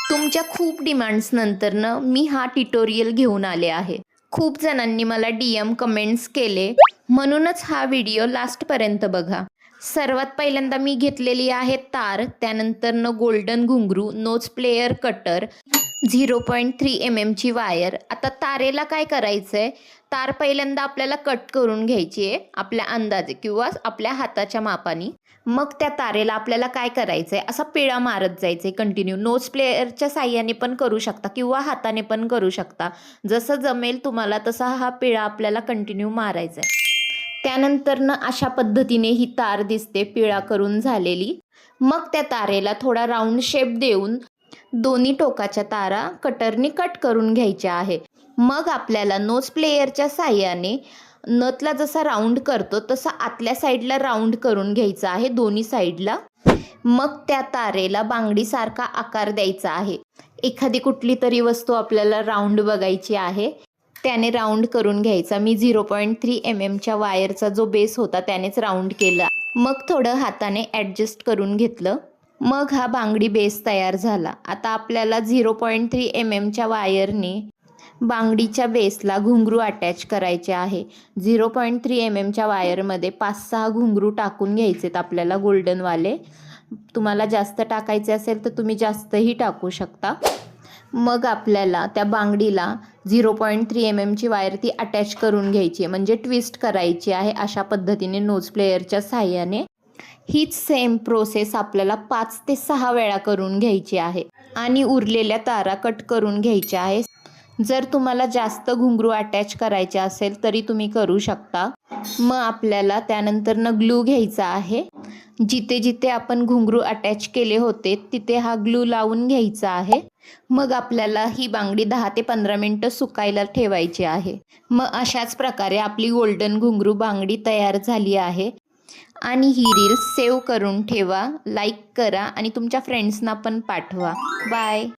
तुमच्या खूप डिमांड्स नंतरनं मी हा ट्युटोरियल घेऊन आले आहे. खूप जणांनी मला DM कमेंट्स केले, म्हणूनच हा व्हिडिओ लास्टपर्यंत बघा. सर्वात पहिल्यांदा मी घेतलेली आहे तार, त्यानंतरनं गोल्डन घुंगरू, नोज प्लेयर कटर, 0.3 mm ची वायर. आता तारेला काय करायचं आहे, तार पहिल्यांदा आपल्याला कट करून घ्यायची आहे आपल्या अंदाजे किंवा आपल्या हाताच्या मापाने. मग त्या तारेला आपल्याला काय करायचं आहे, असा पिळा मारत जायचं आहे कंटिन्यू. नोज प्लेयरच्या साह्याने पण करू शकता किंवा हाताने पण करू शकता. जसं जमेल तुम्हाला तसा हा पिळा आपल्याला कंटिन्यू मारायचा आहे. त्यानंतरनं अशा पद्धतीने ही तार दिसते पिळा करून झालेली. मग त्या तारेला थोडा राऊंड शेप देऊन दोन्ही टोकाच्या तारा कटरने कट करून घ्यायच्या आहे. मग आपल्याला नोज प्लेयरच्या साह्याने नथला जसा राऊंड करतो तसा आतल्या साईडला राऊंड करून घ्यायचा आहे दोन्ही साईडला. मग त्या तारेला बांगडीसारखा आकार द्यायचा आहे. एखादी कुठली तरी वस्तू आपल्याला राऊंड बघायची आहे, त्याने राऊंड करून घ्यायचा. मी 0.3 mm च्या वायरचा जो बेस होता त्यानेच राऊंड केला. मग थोडं हाताने ॲडजस्ट करून घेतलं. मग हा बांगडी बेस तयार झाला. आता आपल्याला 0.3 mm च्या वायरने बांगडीच्या बेसला घुंगरू अटॅच करायचे आहे. 0.3 mm च्या वायरमध्ये 5-6 घुंगरू टाकून घ्यायचेत आपल्याला गोल्डनवाले. तुम्हाला जास्त टाकायचे असेल तर तुम्ही जास्तही टाकू शकता. मग आपल्याला त्या बांगडीला 0.3 mm ची वायर ती अटॅच करून घ्यायची आहे, म्हणजे ट्विस्ट करायची आहे अशा पद्धतीने नोज प्लेयरच्या साह्याने. हीच सेम प्रोसेस आपल्याला 5 ते 6 वेळा करून घ्यायची आहे आणि उरलेल्या तारा कट करून घ्यायच्या आहे. जर तुम्हाला जास्त घुंगरू अटॅच करायचे असेल तरी तुम्ही करू शकता. मग आपल्याला त्यानंतरनं ग्लू घ्यायचा आहे. जिथे जिथे आपण घुंगरू अटॅच केले होते तिथे हा ग्लू लावून घ्यायचा आहे. मग आपल्याला ही बांगडी 10 ते 15 मिनटं सुकायला ठेवायची आहे. मग अशाच प्रकारे आपली गोल्डन घुंगरू बांगडी तयार झाली आहे. आणि ही रील सेव्ह करून ठेवा, लाईक करा आणि तुमच्या फ्रेंड्सना पण पाठवा. बाय.